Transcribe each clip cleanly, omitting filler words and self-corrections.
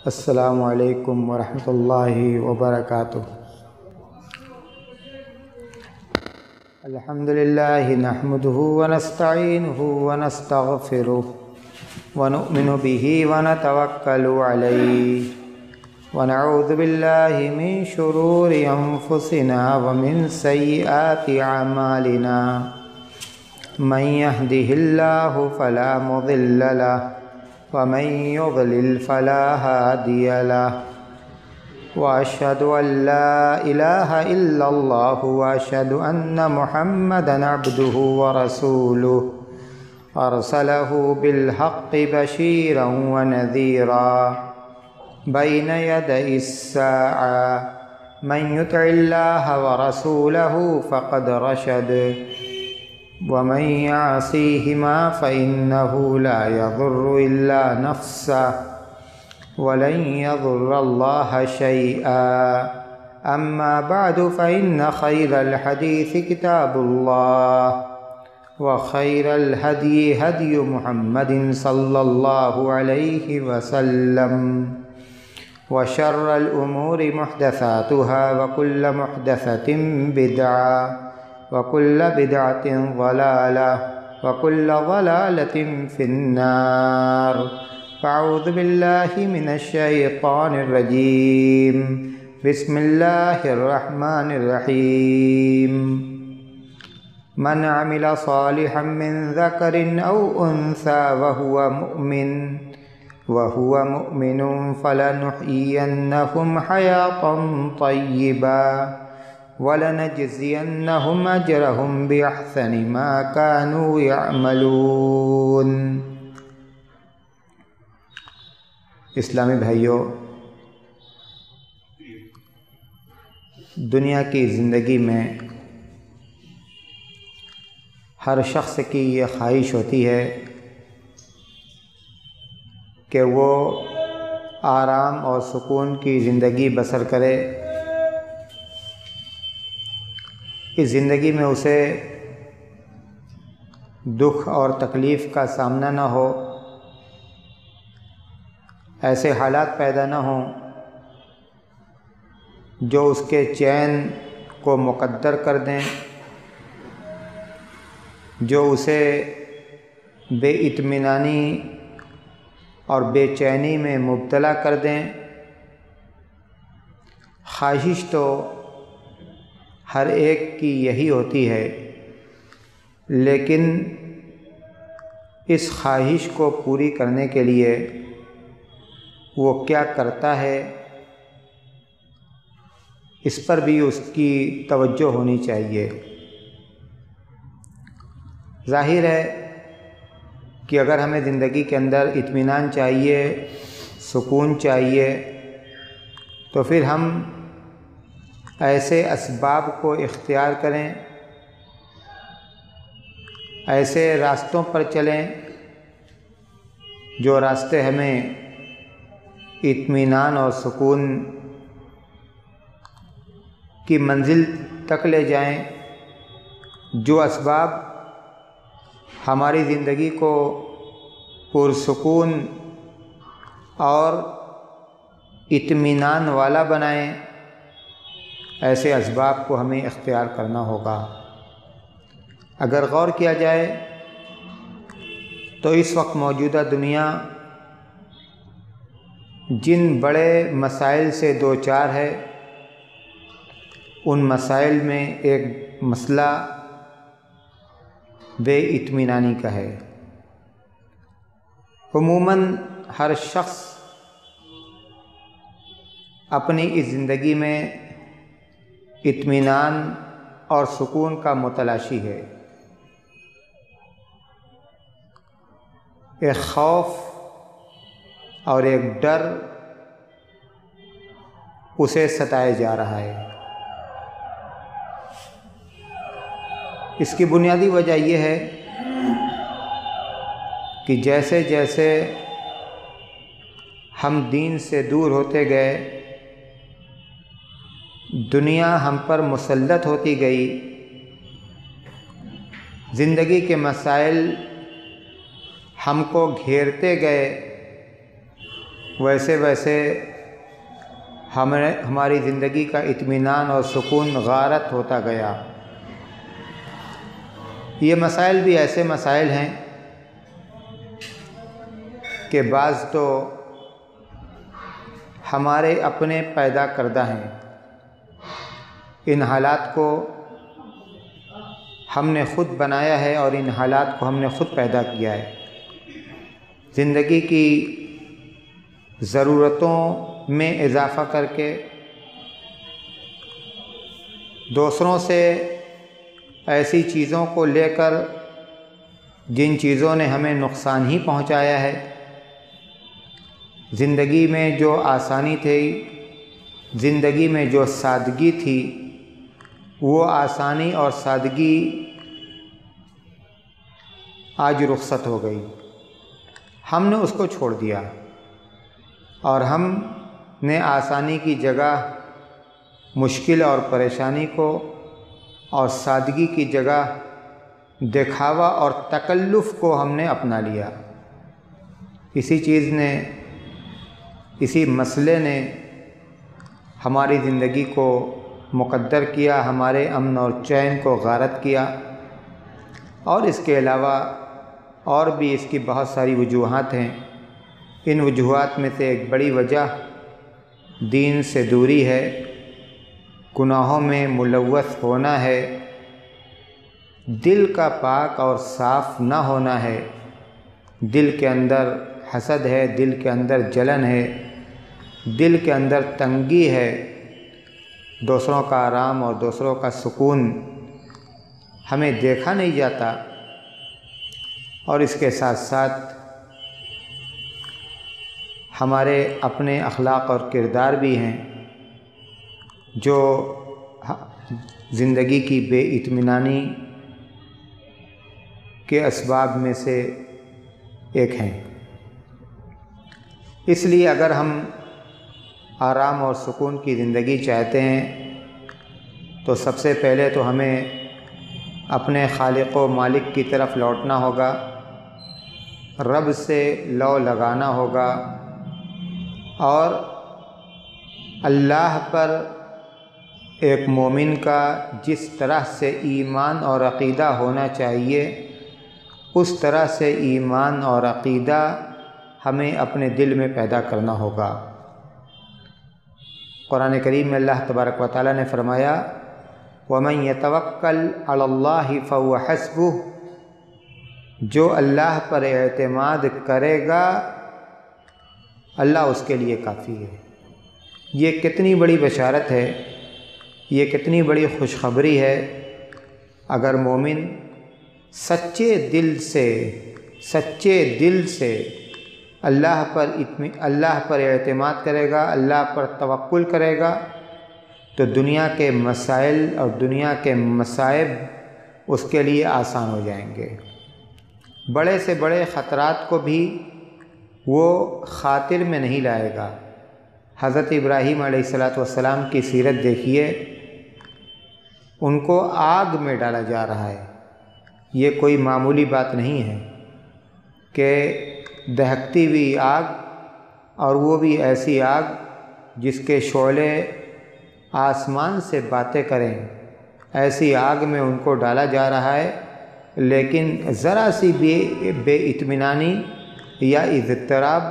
السلام علیکم ورحمۃ اللہ وبرکاتہ۔ الحمد للہ نحمده ونستعینه ونستغفره ونؤمن به ونتوکل علیہ ونعوذ باللہ من شرور انفسنا ومن سیئات اعمالنا من يهده اللہ فلا مضل له ومن يضلل فلا هادي له وأشهد أن لا إله إلا الله وأشهد أن محمدا عبده ورسوله أرسله بالحق بشيرا ونذيرا بين يدي الساعة من يطع الله ورسوله فقد رشد ومن يعصيهما فإنه لا يضر إلا نفسه ولن يضر الله شيئا أما بعد فإن خير الحديث كتاب الله وخير الهدي هدي محمد صلى الله عليه وسلم وشر الأمور محدثاتها وكل محدثة بدعة وكل بدعة ضلالة وكل ضلالة في النار فأعوذ بالله من الشيطان الرجيم بسم الله الرحمن الرحيم من عمل صالحا من ذكر أو أنثى وهو مؤمن فلنحيينهم حياة طيبة وَلَنَجْزِيَنَّهُمْ أَجْرَهُمْ بِأَحْسَنِ مَا كَانُوا يَعْمَلُونَ۔ اسلامی بھائیوں، دنیا کی زندگی میں ہر شخص کی یہ خواہش ہوتی ہے کہ وہ آرام اور سکون کی زندگی بسر کرے، اس زندگی میں اسے دکھ اور تکلیف کا سامنا نہ ہو، ایسے حالات پیدا نہ ہوں جو اس کے چین کو مقدر کر دیں، جو اسے بے اطمینانی اور بے چینی میں مبتلا کر دیں۔ خواہش تو ہر ایک کی یہی ہوتی ہے، لیکن اس خواہش کو پوری کرنے کے لیے وہ کیا کرتا ہے، اس پر بھی اس کی توجہ ہونی چاہیے۔ ظاہر ہے کہ اگر ہمیں زندگی کے اندر اطمینان چاہیے، سکون چاہیے، تو پھر ہم ایسے اسباب کو اختیار کریں، ایسے راستوں پر چلیں جو راستے ہمیں اطمینان اور سکون کی منزل تک لے جائیں، جو اسباب ہماری زندگی کو پرسکون اور اطمینان والا بنائیں، ایسے اسباب کو ہمیں اختیار کرنا ہوگا۔ اگر غور کیا جائے تو اس وقت موجودہ دنیا جن بڑے مسائل سے دوچار ہے، ان مسائل میں ایک مسئلہ بے اطمینانی کا ہے۔ عموماً ہر شخص اپنی اس زندگی میں اطمینان اور سکون کا متلاشی ہے۔ ایک خوف اور ایک ڈر اسے ستائے جا رہا ہے۔ اس کی بنیادی وجہ یہ ہے کہ جیسے جیسے ہم دین سے دور ہوتے گئے، دنیا ہم پر مسلط ہوتی گئی، زندگی کے مسائل ہم کو گھیرتے گئے، ویسے ویسے ہماری زندگی کا اطمینان اور سکون غارت ہوتا گیا۔ یہ مسائل بھی ایسے مسائل ہیں کہ بعض تو ہمارے اپنے پیدا کردہ ہیں، ان حالات کو ہم نے خود بنایا ہے اور ان حالات کو ہم نے خود پیدا کیا ہے۔ زندگی کی ضرورتوں میں اضافہ کر کے، دوسروں سے ایسی چیزوں کو لے کر جن چیزوں نے ہمیں نقصان ہی پہنچایا ہے۔ زندگی میں جو آسانی تھی، زندگی میں جو سادگی تھی، وہ آسانی اور سادگی آج رخصت ہو گئی۔ ہم نے اس کو چھوڑ دیا اور ہم نے آسانی کی جگہ مشکل اور پریشانی کو، اور سادگی کی جگہ دکھاوا اور تکلف کو ہم نے اپنا لیا۔ اسی مسئلے نے ہماری زندگی کو مقدر کیا، ہمارے امن اور چین کو غارت کیا، اور اس کے علاوہ اور بھی اس کی بہت ساری وجوہات ہیں۔ ان وجوہات میں سے ایک بڑی وجہ دین سے دوری ہے، گناہوں میں ملوث ہونا ہے، دل کا پاک اور صاف نہ ہونا ہے، دل کے اندر حسد ہے، دل کے اندر جلن ہے، دل کے اندر تنگی ہے، دوسروں کا آرام اور دوسروں کا سکون ہمیں دیکھا نہیں جاتا، اور اس کے ساتھ ساتھ ہمارے اپنے اخلاق اور کردار بھی ہیں جو زندگی کی بے اطمینانی کے اسباب میں سے ایک ہیں۔ اس لیے اگر ہم آرام اور سکون کی زندگی چاہتے ہیں تو سب سے پہلے تو ہمیں اپنے خالق و مالک کی طرف لوٹنا ہوگا، رب سے لو لگانا ہوگا، اور اللہ پر ایک مومن کا جس طرح سے ایمان اور عقیدہ ہونا چاہیے، اس طرح سے ایمان اور عقیدہ ہمیں اپنے دل میں پیدا کرنا ہوگا۔ قرآن کریم میں اللہ تبارک و تعالیٰ نے فرمایا وَمَن يَتَوَكَّلْ عَلَى اللَّهِ فَهُوَ حَسْبُهُ، جو اللہ پر اعتماد کرے گا اللہ اس کے لیے کافی ہے۔ یہ کتنی بڑی بشارت ہے، یہ کتنی بڑی خوشخبری ہے۔ اگر مومن سچے دل سے اللہ پر اعتماد کرے گا، اللہ پر توکل کرے گا، تو دنیا کے مسائل اور دنیا کے مصائب اس کے لیے آسان ہو جائیں گے۔ بڑے سے بڑے خطرات کو بھی وہ خاطر میں نہیں لائے گا۔ حضرت ابراہیم علیہ السلام کی سیرت دیکھیے، ان کو آگ میں ڈالا جا رہا ہے۔ یہ کوئی معمولی بات نہیں ہے کہ دہکتی ہوئی آگ، اور وہ بھی ایسی آگ جس کے شعلے آسمان سے باتیں کریں، ایسی آگ میں ان کو ڈالا جا رہا ہے، لیکن ذرا سی بے اطمینانی یا اضطراب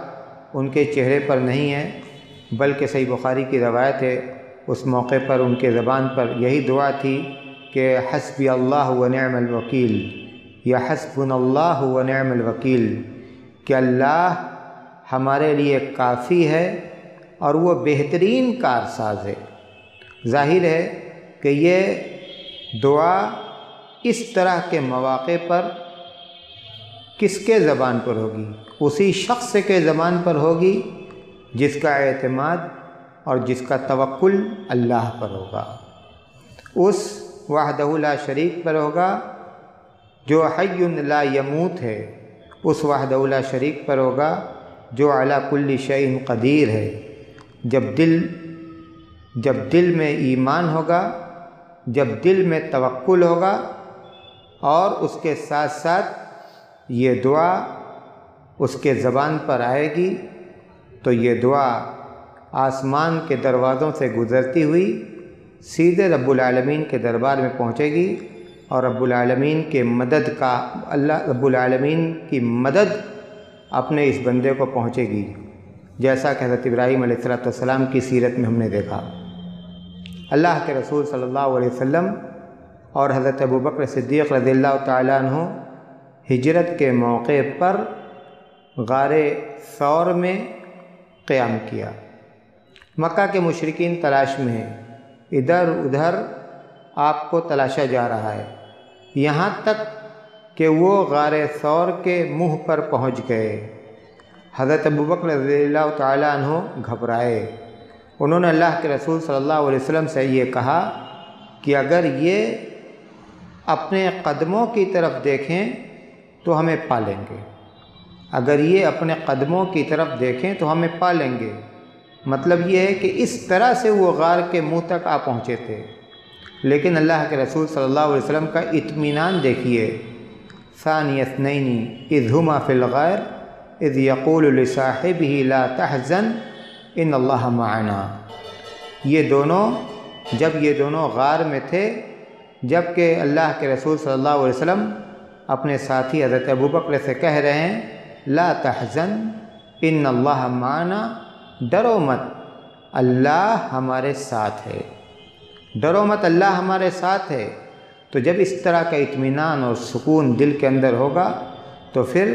ان کے چہرے پر نہیں ہے، بلکہ صحیح بخاری کی روایت ہے، اس موقع پر ان کے زبان پر یہی دعا تھی کہ حسبی اللہ و نعم الوکیل، یا حسبنا اللہ و نعم الوکیل، کہ اللہ ہمارے لیے کافی ہے اور وہ بہترین کارساز ہے۔ ظاہر ہے کہ یہ دعا اس طرح کے مواقع پر کس کے زبان پر ہوگی؟ اسی شخص کے زبان پر ہوگی جس کا اعتماد اور جس کا توکل اللہ پر ہوگا، اس وحدہ لا شریک پر ہوگا جو حی لا یموت ہے، اس وحدہ لا شریک پر ہوگا جو علی کل شیء قدیر ہے۔ جب دل میں ایمان ہوگا، جب دل میں توکل ہوگا، اور اس کے ساتھ ساتھ یہ دعا اس کے زبان پر آئے گی، تو یہ دعا آسمان کے دروازوں سے گزرتی ہوئی سیدھے رب العالمین کے دربار میں پہنچے گی، اور رب العالمین کے مدد کا اللہ رب العالمین کی مدد اپنے اس بندے کو پہنچے گی، جیسا کہ حضرت ابراہیم علیہ السلام کی سیرت میں ہم نے دیکھا۔ اللہ کے رسول صلی اللہ علیہ وسلم اور حضرت ابوبکر صدیق رضی اللہ تعالیٰ عنہ ہجرت کے موقع پر غار ثور میں قیام کیا۔ مکہ کے مشرکین تلاش میں ہیں، ادھر ادھر آپ کو تلاشا جا رہا ہے، یہاں تک کہ وہ غار ثور کے منہ پر پہنچ گئے۔ حضرت ابوبکر رضی اللہ تعالیٰ عنہ گھبرائے، انہوں نے اللہ کے رسول صلی اللہ علیہ وسلم سے یہ کہا کہ اگر یہ اپنے قدموں کی طرف دیکھیں تو ہمیں پا لیں گے، اگر یہ اپنے قدموں کی طرف دیکھیں تو ہمیں پا لیں گے۔ مطلب یہ ہے کہ اس طرح سے وہ غار کے منہ تک آ پہنچے تھے، لیکن اللہ کے رسول صلی اللہ علیہ وسلم کا اطمینان دیکھیے۔ ثانی اثنین اذ ہما فی الغار اذ یقول لصاحبہ لا تحزن ان اللہ معنا۔ جب یہ دونوں غار میں تھے، جب کہ اللہ کے رسول صلی اللہ علیہ وسلم اپنے ساتھی حضرت ابوبکر سے کہہ رہے ہیں لا تحزن ان اللہ معنا، ڈرو مت اللہ ہمارے ساتھ ہے، ڈرو مت اللہ ہمارے ساتھ ہے۔ تو جب اس طرح کا اطمینان اور سکون دل کے اندر ہوگا تو پھر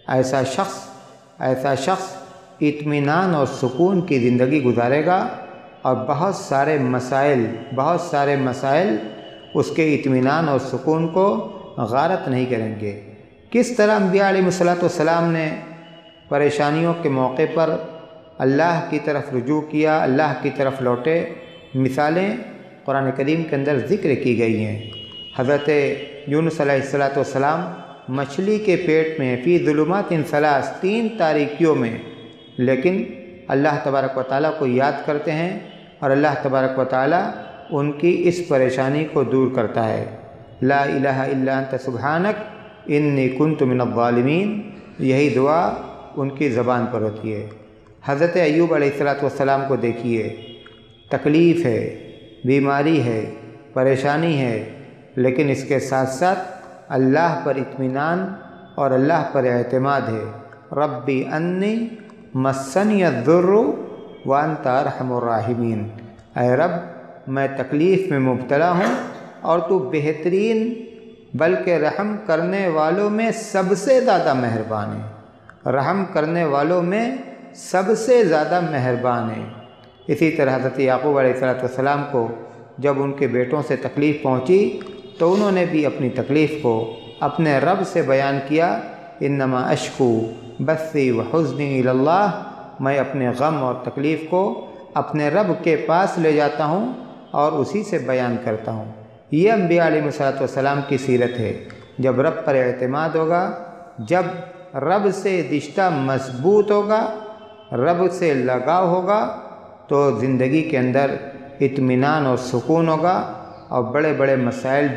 ایسا شخص اطمینان اور سکون کی زندگی گزارے گا، اور بہت سارے مسائل اس کے اطمینان اور سکون کو غارت نہیں کریں گے۔ کس طرح انبیاء علیہ السلام نے پریشانیوں کے موقع پر اللہ کی طرف رجوع کیا، اللہ کی طرف لوٹے، مثالیں قرآن کریم کے اندر ذکر کی گئی ہیں۔ حضرت یونس علیہ السلام مچھلی کے پیٹ میں فی ظلمات ثلاث، 3 تاریکیوں میں، لیکن اللہ تبارک و تعالیٰ کو یاد کرتے ہیں، اور اللہ تبارک و تعالیٰ ان کی اس پریشانی کو دور کرتا ہے۔ لا الہ الا انت سبحانک انی کنت من الظالمین، یہی دعا ان کی زبان پر ہوتی ہے۔ حضرت ایوب علیہ السلام کو دیکھیے، تکلیف ہے، بیماری ہے، پریشانی ہے، لیکن اس کے ساتھ ساتھ اللہ پر اطمینان اور اللہ پر اعتماد ہے۔ ربی انی مسنی الضر وانت ارحم الراحمین، اے رب میں تکلیف میں مبتلا ہوں اور تو بہترین بلکہ رحم کرنے والوں میں سب سے زیادہ مہربان ہے، رحم کرنے والوں میں سب سے زیادہ مہربان ہے۔ اسی طرح حضرت یعقوب علیہ السلام کو جب ان کے بیٹوں سے تکلیف پہنچی تو انہوں نے بھی اپنی تکلیف کو اپنے رب سے بیان کیا، انما اشکو بثی وحزنی الی اللہ، میں اپنے غم اور تکلیف کو اپنے رب کے پاس لے جاتا ہوں اور اسی سے بیان کرتا ہوں۔ یہ انبیاء علیہ السلام کی سیرت ہے۔ جب رب پر اعتماد ہوگا، جب رب سے رشتہ مضبوط ہوگا، رب سے لگاؤ ہوگا، تو زندگی کے اندر اطمینان اور سکون ہوگا، اور بڑے بڑے مسائل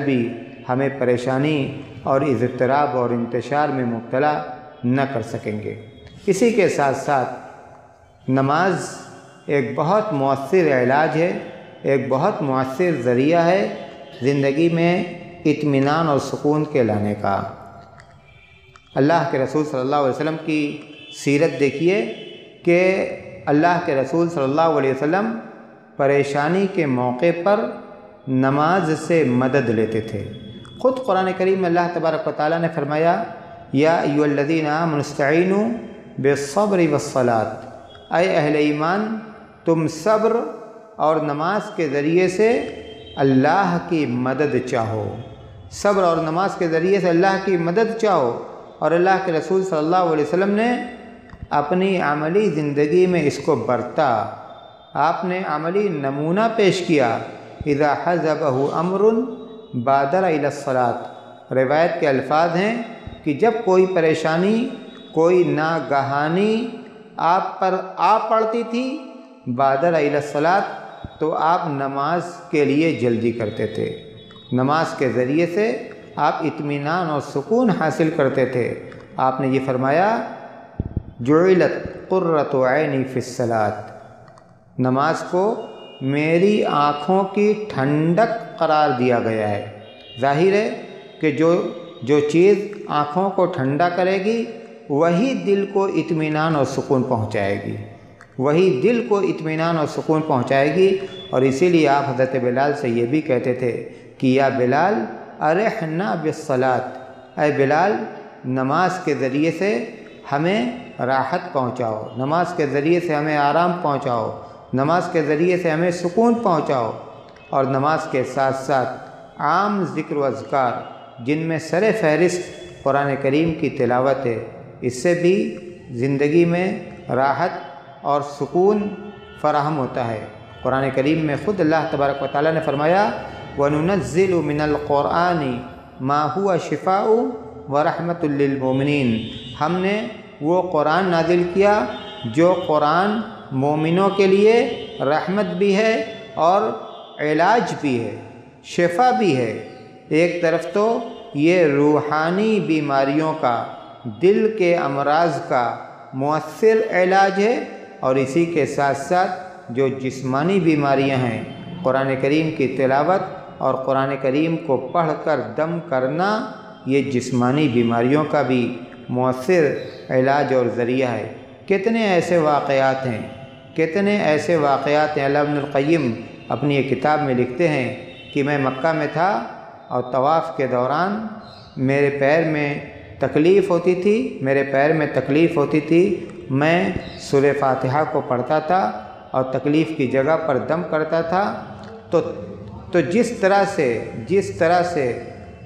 بھی ہمیں پریشانی اور اضطراب اور انتشار میں مبتلا نہ کر سکیں گے۔ اسی کے ساتھ ساتھ نماز ایک بہت مؤثر علاج ہے، ایک بہت مؤثر ذریعہ ہے زندگی میں اطمینان اور سکون کے لانے کا۔ اللہ کے رسول صلی اللہ علیہ وسلم کی سیرت دیکھیے کہ اللہ کے رسول صلی اللہ علیہ وسلم پریشانی کے موقع پر نماز سے مدد لیتے تھے۔ خود قرآن کریم میں اللہ تبارک و تعالیٰ نے فرمایا یا ایھا الذین آمنوا استعینوا بالصبر والصلاۃ، اے اہل ایمان تم صبر اور نماز کے ذریعے سے اللہ کی مدد چاہو، صبر اور نماز کے ذریعے سے اللہ کی مدد چاہو۔ اور اللہ کے رسول صلی اللہ علیہ وسلم نے اپنی عملی زندگی میں اس کو برتا، آپ نے عملی نمونہ پیش کیا۔ اذا حزبہ امر بادر الی الصلاۃ، روایت کے الفاظ ہیں کہ جب کوئی پریشانی، کوئی ناگہانی آپ پر آ پڑتی تھی، بادر الی الصلاۃ، تو آپ نماز کے لیے جلدی کرتے تھے، نماز کے ذریعے سے آپ اطمینان اور سکون حاصل کرتے تھے۔ آپ نے یہ فرمایا جعلت قرۃ عینی فی الصلاۃ، نماز کو میری آنکھوں کی ٹھنڈک قرار دیا گیا ہے۔ ظاہر ہے کہ جو چیز آنکھوں کو ٹھنڈا کرے گی وہی دل کو اطمینان اور سکون پہنچائے گی، وہی دل کو اطمینان اور سکون پہنچائے گی۔ اور اسی لیے آپ حضرت بلال سے یہ بھی کہتے تھے کہ یا بلال ارحنا بالصلاۃ، اے بلال نماز کے ذریعے سے ہمیں راحت پہنچاؤ، نماز کے ذریعے سے ہمیں آرام پہنچاؤ، نماز کے ذریعے سے ہمیں سکون پہنچاؤ۔ اور نماز کے ساتھ ساتھ عام ذکر و اذکار جن میں سر فہرست قرآن کریم کی تلاوت ہے، اس سے بھی زندگی میں راحت اور سکون فراہم ہوتا ہے۔ قرآن کریم میں خود اللہ تبارک و تعالیٰ نے فرمایا وَنُنَزِّلُ مِنَ الْقُرْآنِ مَا هُوَ شِفَاءٌ وَرَحْمَةٌ لِّلْمُؤْمِنِينَ، ہم نے وہ قرآن نازل کیا جو قرآن مومنوں کے لیے رحمت بھی ہے اور علاج بھی ہے، شفا بھی ہے۔ ایک طرف تو یہ روحانی بیماریوں کا، دل کے امراض کا مؤثر علاج ہے، اور اسی کے ساتھ ساتھ جو جسمانی بیماریاں ہیں، قرآن کریم کی تلاوت اور قرآن کریم کو پڑھ کر دم کرنا یہ جسمانی بیماریوں کا بھی مؤثر علاج اور ذریعہ ہے۔ کتنے ایسے واقعات ہیں، کتنے ایسے واقعات ہیں۔ علامہ ابن القیم اپنی ایک کتاب میں لکھتے ہیں کہ میں مکہ میں تھا اور طواف کے دوران میرے پیر میں تکلیف ہوتی تھی، میں سورہ فاتحہ کو پڑھتا تھا اور تکلیف کی جگہ پر دم کرتا تھا، تو جس طرح سے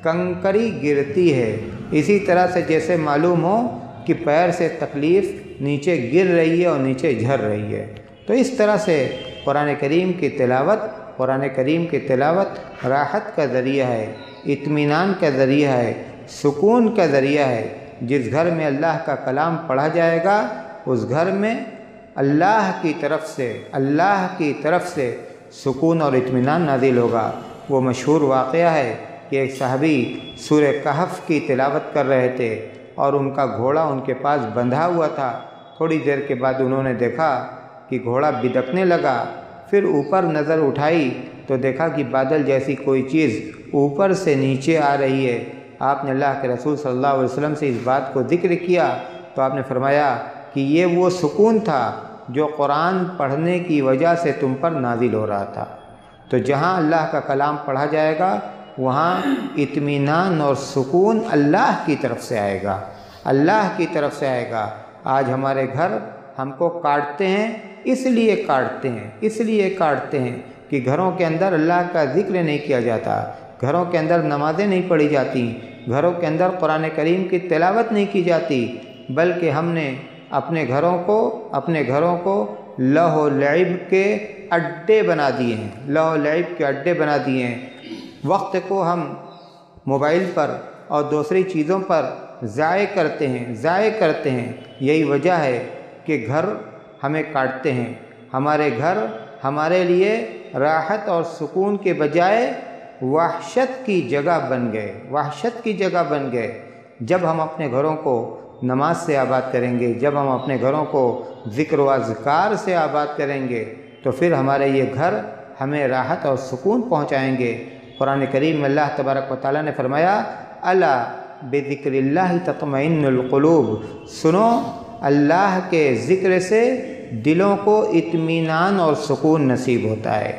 کنکری گرتی ہے، اسی طرح سے جیسے معلوم ہو کہ پیر سے تکلیف نیچے گر رہی ہے اور نیچے جھر رہی ہے۔ تو اس طرح سے قرآن کریم کی تلاوت راحت کا ذریعہ ہے، اطمینان کا ذریعہ ہے، سکون کا ذریعہ ہے۔ جس گھر میں اللہ کا کلام پڑھا جائے گا اس گھر میں اللہ کی طرف سے سکون اور اطمینان نازل ہوگا۔ وہ مشہور واقعہ ہے کہ ایک صحابی سورہ کہف کی تلاوت کر رہے تھے اور ان کا گھوڑا ان کے پاس بندھا ہوا تھا۔ تھوڑی دیر کے بعد انہوں نے دیکھا کہ گھوڑا بدکنے لگا، پھر اوپر نظر اٹھائی تو دیکھا کہ بادل جیسی کوئی چیز اوپر سے نیچے آ رہی ہے۔ آپ نے اللہ کے رسول صلی اللہ علیہ وسلم سے اس بات کو ذکر کیا تو آپ نے فرمایا کہ یہ وہ سکون تھا جو قرآن پڑھنے کی وجہ سے تم پر نازل ہو رہا تھا۔ تو جہاں اللہ کا کلام پڑھا جائے گا وہاں اطمینان اور سکون اللہ کی طرف سے آئے گا، اللہ کی طرف سے آئے گا۔ آج ہمارے گھر ہم کو کاٹتے ہیں، اس لیے کاٹتے ہیں کہ گھروں کے اندر اللہ کا ذکر نہیں کیا جاتا، گھروں کے اندر نمازیں نہیں پڑھی جاتی، گھروں کے اندر قرآن کریم کی تلاوت نہیں کی جاتی، بلکہ ہم نے اپنے گھروں کو لہو و لعب کے اڈے بنا دیے ہیں، وقت کو ہم موبائل پر اور دوسری چیزوں پر ضائع کرتے ہیں۔ یہی وجہ ہے کہ گھر ہمیں کاٹتے ہیں۔ ہمارے گھر ہمارے لیے راحت اور سکون کے بجائے وحشت کی جگہ بن گئے۔ جب ہم اپنے گھروں کو نماز سے آباد کریں گے، جب ہم اپنے گھروں کو ذکر و اذکار سے آباد کریں گے تو پھر ہمارے یہ گھر ہمیں راحت اور سکون پہنچائیں گے۔ قرآن کریم میں اللہ تبارک و تعالیٰ نے فرمایا الا بذکر اللہ تطمئن القلوب، سنو اللہ کے ذکر سے دلوں کو اطمینان اور سکون نصیب ہوتا ہے۔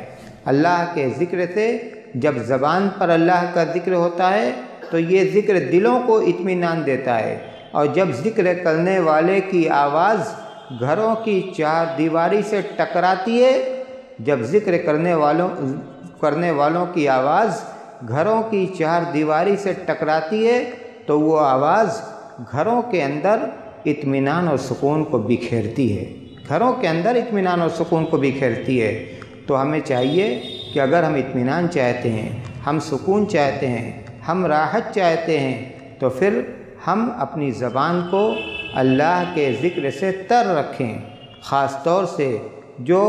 اللہ کے ذکر سے جب زبان پر اللہ کا ذکر ہوتا ہے تو یہ ذکر دلوں کو اطمینان دیتا ہے، اور جب ذکر کرنے والے کی آواز گھروں کی چار دیواری سے ٹکراتی ہے، جب ذکر کرنے والوں کی آواز گھروں کی چار دیواری سے ٹکراتی ہے تو وہ آواز گھروں کے اندر اطمینان اور سکون کو بکھیرتی ہے۔ تو ہمیں چاہیے کہ اگر ہم اطمینان چاہتے ہیں، ہم سکون چاہتے ہیں، ہم راحت چاہتے ہیں، تو پھر ہم اپنی زبان کو اللہ کے ذکر سے تر رکھیں۔ خاص طور سے جو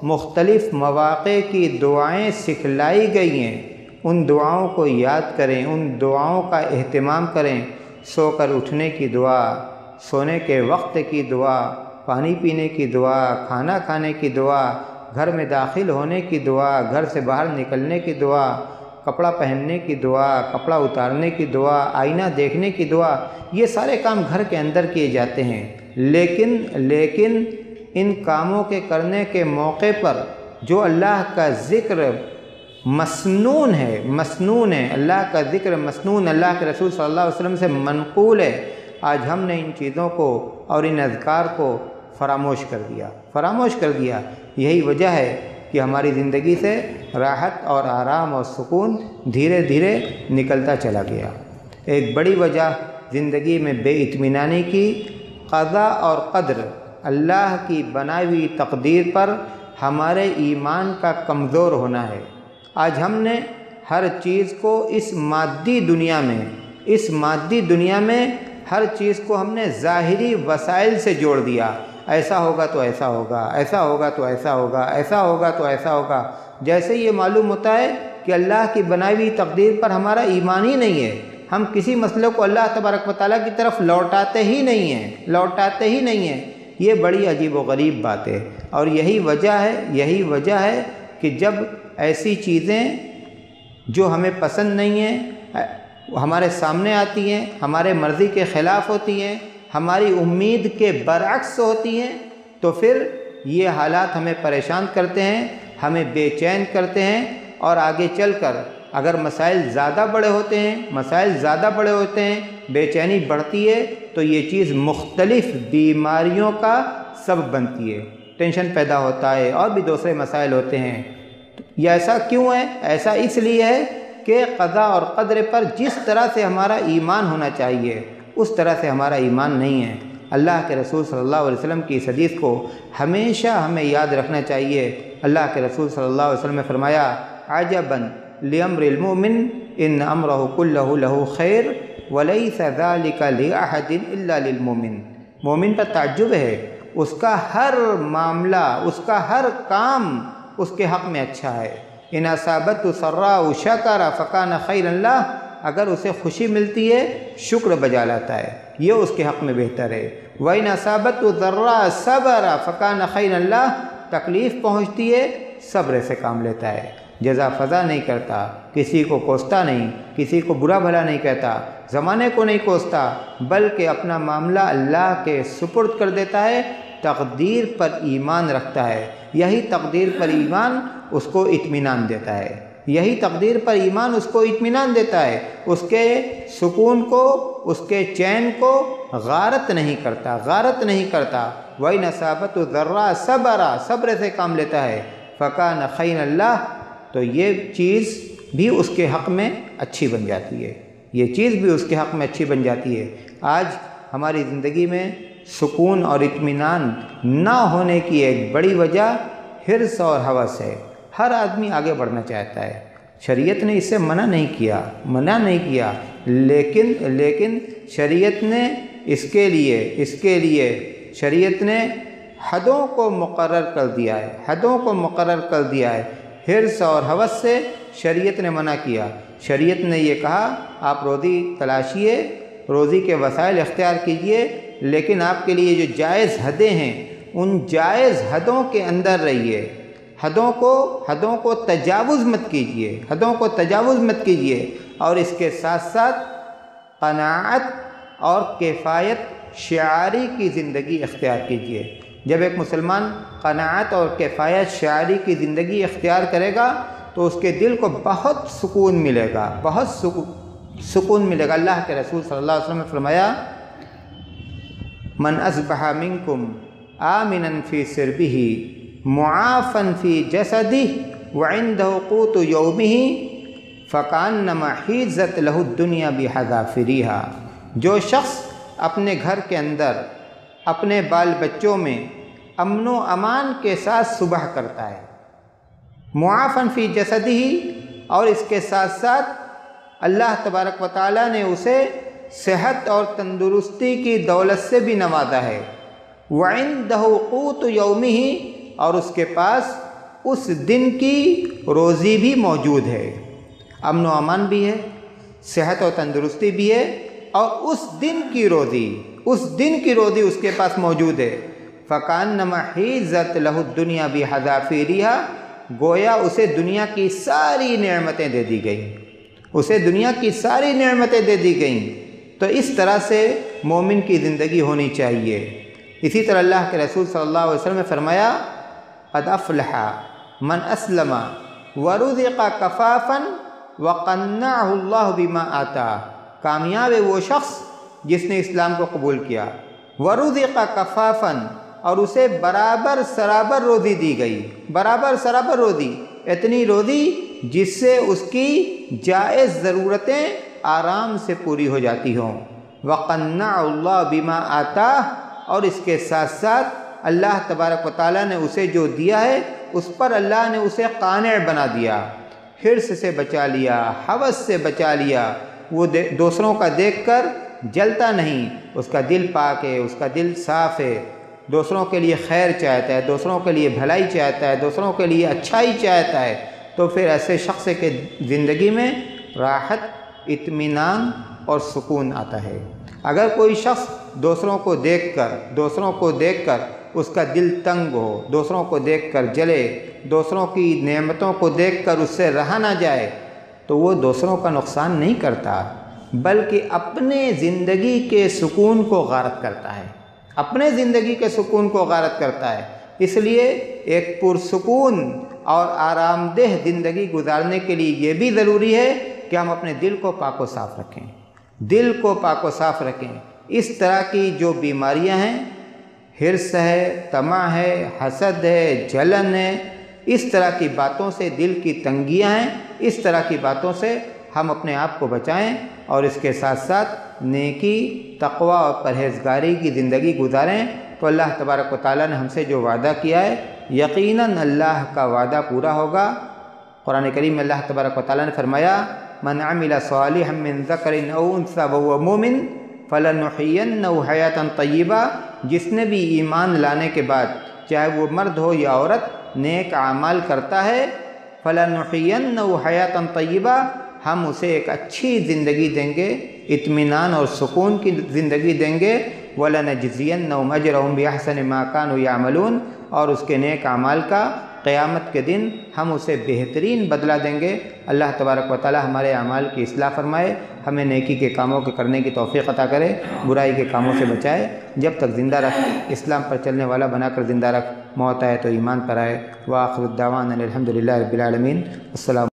مختلف مواقع کی دعائیں سکھلائی گئی ہیں ان دعاؤں کو یاد کریں، ان دعاؤں کا اہتمام کریں۔ سو کر اٹھنے کی دعا، سونے کے وقت کی دعا، پانی پینے کی دعا، کھانا کھانے کی دعا، گھر میں داخل ہونے کی دعا، گھر سے باہر نکلنے کی دعا، کپڑا پہننے کی دعا، کپڑا اتارنے کی دعا، آئینہ دیکھنے کی دعا، یہ سارے کام گھر کے اندر کیے جاتے ہیں۔ لیکن ان کاموں کے کرنے کے موقع پر جو اللہ کا ذکر مسنون ہے، اللہ کا ذکر مسنون اللہ کے رسول صلی اللہ علیہ وسلم سے منقول ہے، آج ہم نے ان چیزوں کو اور ان اذکار کو فراموش کر دیا۔ یہی وجہ ہے کہ ہماری زندگی سے راحت اور آرام اور سکون دھیرے دھیرے نکلتا چلا گیا۔ ایک بڑی وجہ زندگی میں بے اطمینانی کی قضا اور قدر، اللہ کی بنائی ہوئی تقدیر پر ہمارے ایمان کا کمزور ہونا ہے۔ آج ہم نے ہر چیز کو اس مادی دنیا میں ہر چیز کو ہم نے ظاہری وسائل سے جوڑ دیا۔ ایسا ہوگا تو ایسا ہوگا، ایسا ہوگا تو ایسا ہوگا، ایسا ہوگا تو ایسا ہوگا۔ جیسے یہ معلوم ہوتا ہے کہ اللہ کی بنائی ہوئی تقدیر پر ہمارا ایمان ہی نہیں ہے، ہم کسی مسئلے کو اللہ تبارک و تعالیٰ کی طرف لوٹاتے ہی نہیں ہیں۔ یہ بڑی عجیب و غریب بات ہے، اور یہی وجہ ہے کہ جب ایسی چیزیں جو ہمیں پسند نہیں ہیں ہمارے سامنے آتی ہیں، ہمارے مرضی کے خلاف ہوتی ہیں، ہماری امید کے برعکس ہوتی ہیں، تو پھر یہ حالات ہمیں پریشان کرتے ہیں، ہمیں بے چین کرتے ہیں، اور آگے چل کر اگر مسائل زیادہ بڑے ہوتے ہیں، بے چینی بڑھتی ہے، تو یہ چیز مختلف بیماریوں کا سبب بنتی ہے، ٹینشن پیدا ہوتا ہے، اور بھی دوسرے مسائل ہوتے ہیں۔ یہ ایسا کیوں ہے؟ ایسا اس لیے ہے کہ قضا اور قدر پر جس طرح سے ہمارا ایمان ہونا چاہیے اس طرح سے ہمارا ایمان نہیں ہے۔ اللہ کے رسول صلی اللہ علیہ وسلم کی اس حدیث کو ہمیشہ ہمیں یاد رکھنا چاہیے۔ اللہ کے رسول صلی اللہ علیہ وسلم نے فرمایا، عجباً لامر المؤمن ان امرہ کلہ لہ خیر ولیس ذلک لأحد الا للمؤمن۔ مومن پر تعجب ہے، اس کا ہر معاملہ، اس کا ہر کام اس کے حق میں اچھا ہے۔ ان اصابت سراء شکر فکان خیرا لہ، اگر اسے خوشی ملتی ہے شکر بجا لاتا ہے، یہ اس کے حق میں بہتر ہے۔ وَإِنْ أَصَابَتْهُ ضَرَّاء صَبَرَ فَكَانَ خَيْرًا لَهُ، تکلیف پہنچتی ہے صبر سے کام لیتا ہے، جزا فضا نہیں کرتا، کسی کو کوستا نہیں، کسی کو برا بھلا نہیں کہتا، زمانے کو نہیں کوستا، بلکہ اپنا معاملہ اللہ کے سپرد کر دیتا ہے، تقدیر پر ایمان رکھتا ہے۔ یہی تقدیر پر ایمان اس کو اطمینان دیتا ہے، اس کے سکون کو، اس کے چین کو غارت نہیں کرتا۔ وَإِنْ أَصَابَتْهُ ضَرَّاء صَبَرَ، صبر سے کام لیتا ہے، فَكَانَ خَيْرًا لَهُ، تو یہ چیز بھی اس کے حق میں اچھی بن جاتی ہے۔ آج ہماری زندگی میں سکون اور اطمینان نہ ہونے کی ایک بڑی وجہ حرص اور ہوس ہے۔ ہر آدمی آگے بڑھنا چاہتا ہے، شریعت نے اس سے منع نہیں کیا، لیکن شریعت نے اس کے لیے شریعت نے حدوں کو مقرر کر دیا ہے۔ حرص اور ہوس سے شریعت نے منع کیا۔ شریعت نے یہ کہا آپ روزی تلاشیے، روزی کے وسائل اختیار کیجئے، لیکن آپ کے لیے جو جائز حدیں ہیں ان جائز حدوں کے اندر رہیے، حدوں کو تجاوز مت کیجئے، اور اس کے ساتھ ساتھ قناعت اور کفایت شعاری کی زندگی اختیار کیجئے۔ جب ایک مسلمان قناعت اور کفایت شعاری کی زندگی اختیار کرے گا تو اس کے دل کو بہت سکون ملے گا۔ اللہ کے رسول صلی اللہ علیہ وسلم نے فرمایا، من اصبح منکم آمنا فی سربہ معافا فی جسدہ وعندہ قوت یومہ فکأنما حیزت لہ الدنیا بحذافیرہا۔ جو شخص اپنے گھر کے اندر اپنے بال بچوں میں امن و امان کے ساتھ صبح کرتا ہے، معافا فی جسدہ، اور اس کے ساتھ ساتھ اللہ تبارک و تعالیٰ نے اسے صحت اور تندرستی کی دولت سے بھی نوازا ہے، وعندہ قوت یومہ، اور اس کے پاس اس دن کی روزی بھی موجود ہے، امن و امان بھی ہے، صحت اور تندرستی بھی ہے، اور اس دن کی روزی، اس دن کی روزی اس کے پاس موجود ہے۔ فَكَأَنَّمَا حِيزَتْ لَهُ الدُّنْيَا بِحَذَافِيرِهَا، گویا اسے دنیا کی ساری نعمتیں دے دی گئیں، اسے دنیا کی ساری نعمتیں دے دی گئیں۔ تو اس طرح سے مومن کی زندگی ہونی چاہیے۔ اسی طرح اللہ کے رسول صلی اللہ علیہ وسلم نے فرمایا قد افلح من اسلم ورزق کفافا وقنعه اللہ بما آتا، کامیاب ہے وہ شخص جس نے اسلام کو قبول کیا، ورزق کفافا، اور اسے برابر سرابر روزی دی گئی، برابر سرابر روزی، اتنی روزی جس سے اس کی جائز ضرورتیں آرام سے پوری ہو جاتی ہوں۔ وقنع اللہ بما آتا، اور اس کے ساتھ ساتھ اللہ تبارک و تعالیٰ نے اسے جو دیا ہے اس پر اللہ نے اسے قانع بنا دیا، حرص سے بچا لیا، ہوس سے بچا لیا، وہ دوسروں کا دیکھ کر جلتا نہیں، اس کا دل پاک ہے، اس کا دل صاف ہے، دوسروں کے لیے خیر چاہتا ہے، دوسروں کے لیے بھلائی چاہتا ہے، دوسروں کے لیے اچھائی چاہتا ہے، تو پھر ایسے شخص کے زندگی میں راحت، اطمینان اور سکون آتا ہے۔ اگر کوئی شخص دوسروں کو دیکھ کر اس کا دل تنگ ہو، دوسروں کو دیکھ کر جلے، دوسروں کی نعمتوں کو دیکھ کر اس سے رہا نہ جائے، تو وہ دوسروں کا نقصان نہیں کرتا بلکہ اپنے زندگی کے سکون کو غارت کرتا ہے، اپنے زندگی کے سکون کو غارت کرتا ہے۔ اس لیے ایک پرسکون اور آرام دہ زندگی گزارنے کے لیے یہ بھی ضروری ہے کہ ہم اپنے دل کو پاک و صاف رکھیں، دل کو پاک و صاف رکھیں۔ اس طرح کی جو بیماریاں ہیں، حرص ہے، طمع ہے، حسد ہے، جلن ہے، اس طرح کی باتوں سے، دل کی تنگیاں ہیں، اس طرح کی باتوں سے ہم اپنے آپ کو بچائیں، اور اس کے ساتھ ساتھ نیکی، تقوی اور پرہیزگاری کی زندگی گزاریں، تو اللہ تبارک و تعالیٰ نے ہم سے جو وعدہ کیا ہے یقیناً اللہ کا وعدہ پورا ہوگا۔ قرآن کریم میں اللہ تبارک و تعالیٰ نے فرمایا من عمل صالحا من ذکر او انثی وهو مؤمن فلنحینہ حیاتا طیبہ، جس نے بھی ایمان لانے کے بعد چاہے وہ مرد ہو یا عورت نیک اعمال کرتا ہے، فلنحینہ حیاتا طیبہ، ہم اسے ایک اچھی زندگی دیں گے، اطمینان اور سکون کی زندگی دیں گے، وَلَنَجْزِيَنَّهُمْ أَجْرَهُمْ بِأَحْسَنِ مَا كَانُوا يَعْمَلُونَ، اور اس کے نیک اعمال کا قیامت کے دن ہم اسے بہترین بدلہ دیں گے۔ اللہ تبارک و تعالی ہمارے اعمال کی اصلاح فرمائے، ہمیں نیکی کے کاموں کے کرنے کی توفیق عطا کرے، برائی کے کاموں سے بچائے، جب تک زندہ رکھ اسلام پر چلنے والا بنا کر زندہ رکھ، موت آئے تو ایمان پر آئے۔ وآخر الدعوانا الحمد للہ رب العالمین۔ السلام